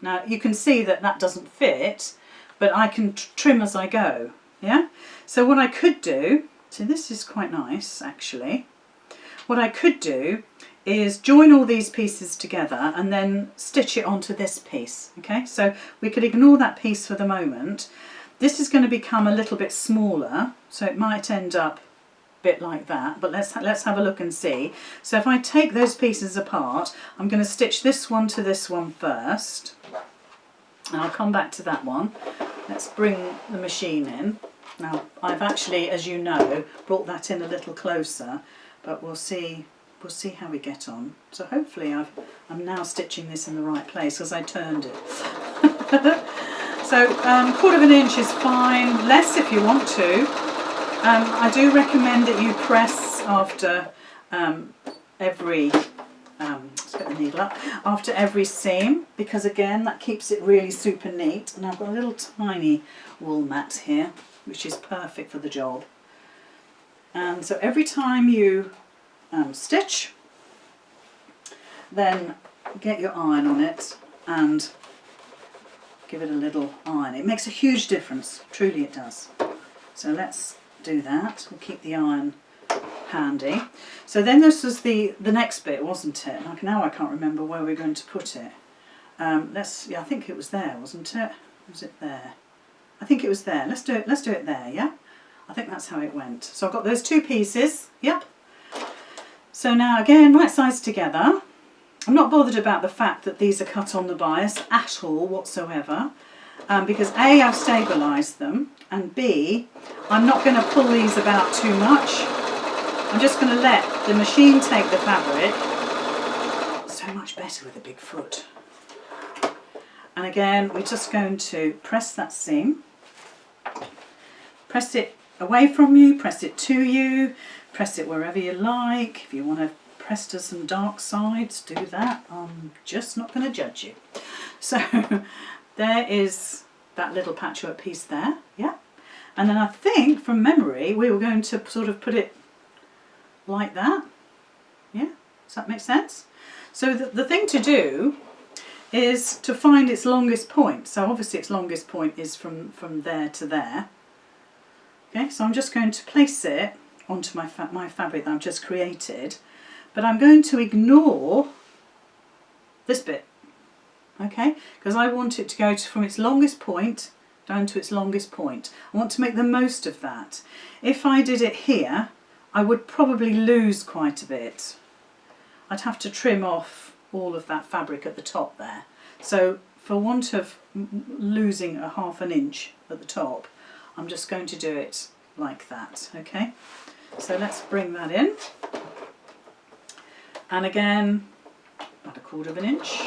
Speaker 1: Now you can see that that doesn't fit, but I can trim as I go. Yeah, so what I could do, so this is quite nice actually. What I could do is join all these pieces together and then stitch it onto this piece. Okay, so we could ignore that piece for the moment. This is going to become a little bit smaller, so it might end up a bit like that, but let's have a look and see. So if I take those pieces apart, I'm going to stitch this one to this one first, and I'll come back to that one. Let's bring the machine in. Now I've actually, as you know, brought that in a little closer, but we'll see how we get on. So hopefully I'm now stitching this in the right place because I turned it. So 1/4 inch is fine, less if you want to. I do recommend that you press after every let's get the needle up, after every seam, because again that keeps it really super neat. And I've got a little tiny wool mat here which is perfect for the job. And so every time you stitch, then get your iron on it and give it a little iron. It makes a huge difference, truly it does. So let's do that. We'll keep the iron handy. So then this was the next bit, wasn't it? Like now I can't remember where we're going to put it. Yeah, I think it was there, wasn't it? Was it there? I think it was there. Let's do it there, yeah? I think that's how it went. So I've got those two pieces, yep. So now again, right sides together. I'm not bothered about the fact that these are cut on the bias at all whatsoever, because A, I've stabilised them, and B, I'm not going to pull these about too much. I'm just going to let the machine take the fabric. So much better with a big foot. And again, we're just going to press that seam. Press it away from you, press it to you, press it wherever you like. If you want to press to some dark sides, do that. I'm just not going to judge you. So there is that little patchwork piece there, yeah. And then I think from memory we were going to sort of put it like that, yeah. Does that make sense? So the thing to do is to find its longest point. So obviously its longest point is from there to there. Okay, so I'm just going to place it onto my fabric that I've just created, but I'm going to ignore this bit, okay, because I want it to go from its longest point down to its longest point. I want to make the most of that. If I did it here, I would probably lose quite a bit. I'd have to trim off all of that fabric at the top there. So for want of losing a ½ inch at the top, I'm just going to do it like that, okay? So let's bring that in. And again, about 1/4 inch.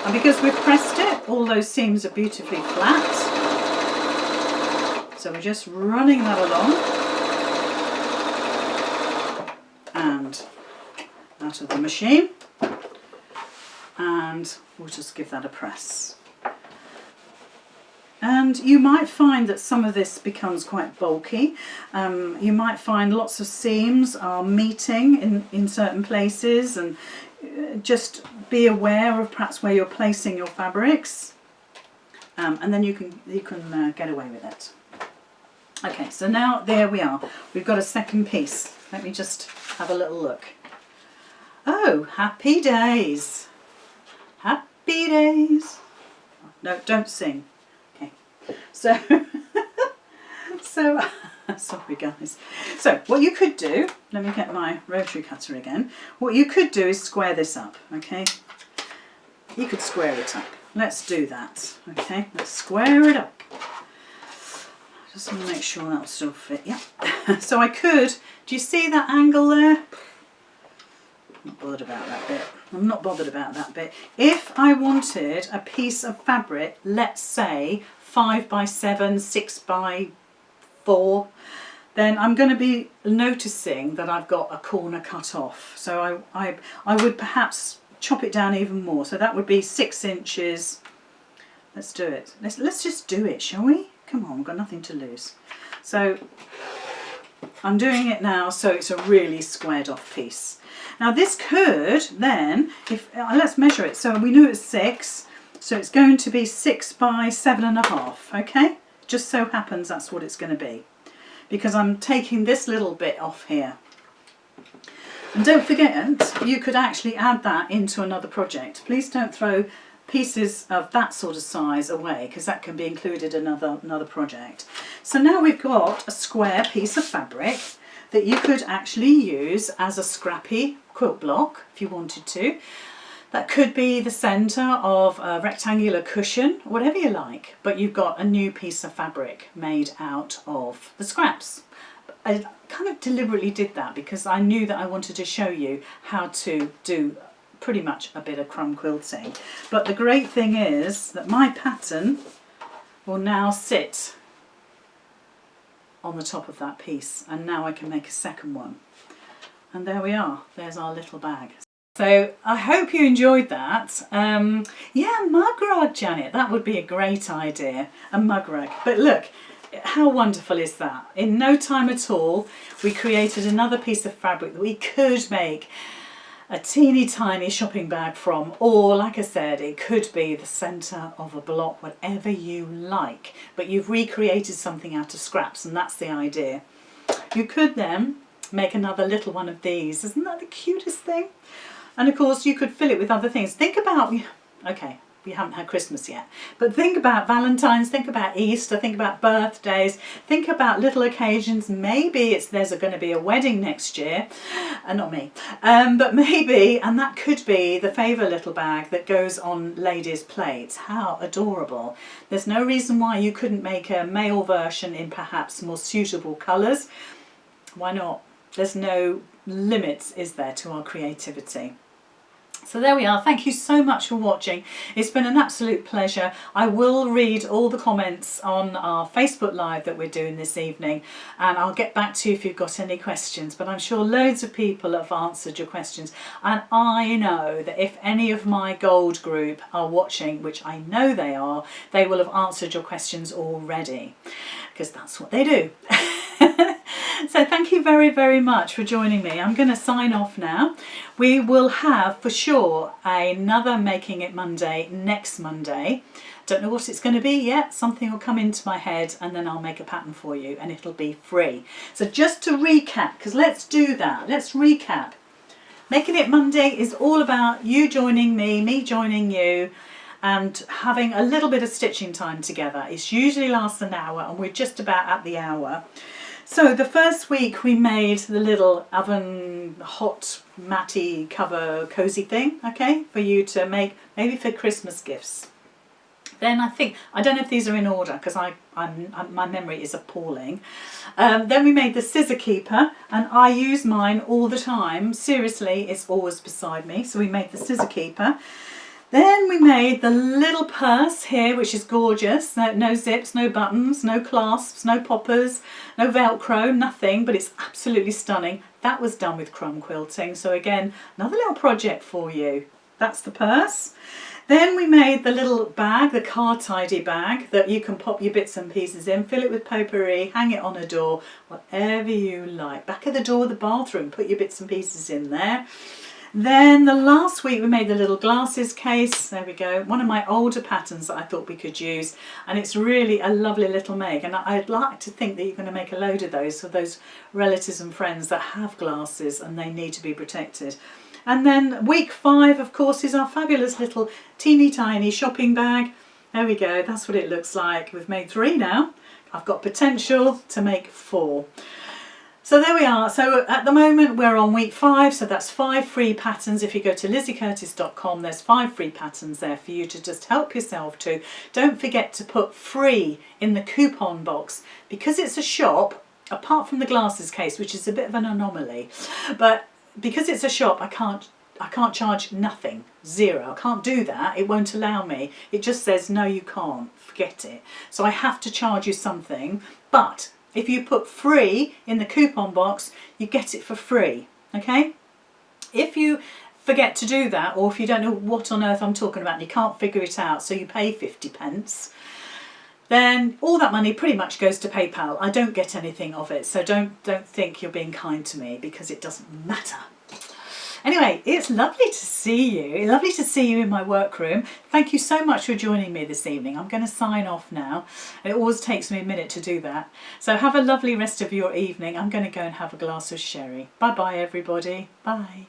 Speaker 1: And because we've pressed it, all those seams are beautifully flat. So we're just running that along. And out of the machine. And we'll just give that a press. And And you might find that some of this becomes quite bulky. You might find lots of seams are meeting in certain places, and just be aware of perhaps where you're placing your fabrics, and then you can get away with it. Okay, so now there we are. We've got a second piece. Let me just have a little look. Oh, happy days. Happy days. No, don't sing. Okay. So, sorry guys. So what you could do, let me get my rotary cutter again. What you could do is square this up, okay? You could square it up. Let's do that, okay? Let's square it up. Just want to make sure that'll still fit, yeah. So I could, do you see that angle there? I'm not bothered about that bit. I'm not bothered about that bit. If I wanted a piece of fabric, let's say 5 by 7, 6 by 4, then I'm going to be noticing that I've got a corner cut off. So I would perhaps chop it down even more. So that would be 6 inches. Let's do it. Let's just do it, shall we? Come on, we've got nothing to lose. So I'm doing it now, so it's a really squared off piece. Now this could then, if let's measure it. So we knew it's 6, so it's going to be 6 by 7.5. Okay, just so happens that's what it's going to be, because I'm taking this little bit off here. And don't forget, you could actually add that into another project. Please don't throw pieces of that sort of size away, because that can be included in another project. So now we've got a square piece of fabric that you could actually use as a scrappy quilt block if you wanted to. That could be the centre of a rectangular cushion, whatever you like, but you've got a new piece of fabric made out of the scraps. I kind of deliberately did that because I knew that I wanted to show you how to do pretty much a bit of crumb quilting. But the great thing is that my pattern will now sit on the top of that piece, and now I can make a second one. And there we are, there's our little bag. So I hope you enjoyed that. Yeah, mug rug, Janet, that would be a great idea, a mug rug. But look, how wonderful is that? In no time at all, we created another piece of fabric that we could make a teeny tiny shopping bag from, or like I said, it could be the centre of a block, whatever you like, but you've recreated something out of scraps, and that's the idea. You could then make another little one of these. Isn't that the cutest thing? And of course you could fill it with other things. Think about, okay, we haven't had Christmas yet, but think about Valentine's, think about Easter, think about birthdays, think about little occasions. Maybe there's going to be a wedding next year, not me, but maybe, and that could be the favour little bag that goes on ladies' plates. How adorable. There's no reason why you couldn't make a male version in perhaps more suitable colours. Why not? There's no limits, is there, to our creativity? So there we are. Thank you so much for watching. It's been an absolute pleasure. I will read all the comments on our Facebook Live that we're doing this evening, and I'll get back to you if you've got any questions, but I'm sure loads of people have answered your questions, and I know that if any of my gold group are watching, which I know they are, they will have answered your questions already, because that's what they do. So thank you very, very much for joining me. I'm going to sign off now. We will have, for sure, another Making It Monday next Monday. Don't know what it's going to be yet. Something will come into my head, and then I'll make a pattern for you, and it'll be free. So just to recap, because let's do that. Let's recap. Making It Monday is all about you joining me joining you, and having a little bit of stitching time together. It usually lasts an hour, and we're just about at the hour. So the first week we made the little oven hot matty cover cozy thing, okay, for you to make maybe for Christmas gifts. Then I don't know if these are in order because my memory is appalling. Then we made the scissor keeper, and I use mine all the time. Seriously, it's always beside me. So we made the scissor keeper. Then we made the little purse here, which is gorgeous. No zips, no buttons, no clasps, no poppers, no Velcro, nothing, but it's absolutely stunning. That was done with crumb quilting. So again, another little project for you. That's the purse. Then we made the little bag, the car tidy bag, that you can pop your bits and pieces in, fill it with potpourri, hang it on a door, whatever you like. Back of the door of the bathroom, put your bits and pieces in there. Then the last week we made the little glasses case. There we go. One of my older patterns that I thought we could use, and it's really a lovely little make, and I'd like to think that you're going to make a load of those for those relatives and friends that have glasses and they need to be protected. And then week 5, of course, is our fabulous little teeny tiny shopping bag. There we go, that's what it looks like. We've made 3 now. I've got potential to make 4. So there we are. So at the moment we're on week 5, so that's 5 free patterns. If you go to lizzycurtis.com, there's 5 free patterns there for you to just help yourself to. Don't forget to put free in the coupon box, because it's a shop, apart from the glasses case, which is a bit of an anomaly, but because it's a shop, I can't charge nothing, 0. I can't do that. It won't allow me. It just says no, you can't, forget it. So I have to charge you something. But if you put free in the coupon box, you get it for free. Okay? If you forget to do that, or if you don't know what on earth I'm talking about and you can't figure it out, so you pay 50p, then all that money pretty much goes to PayPal. I don't get anything of it, so don't think you're being kind to me, because it doesn't matter. Anyway, it's lovely to see you. Lovely to see you in my workroom. Thank you so much for joining me this evening. I'm going to sign off now. It always takes me a minute to do that. So have a lovely rest of your evening. I'm going to go and have a glass of sherry. Bye-bye, everybody. Bye.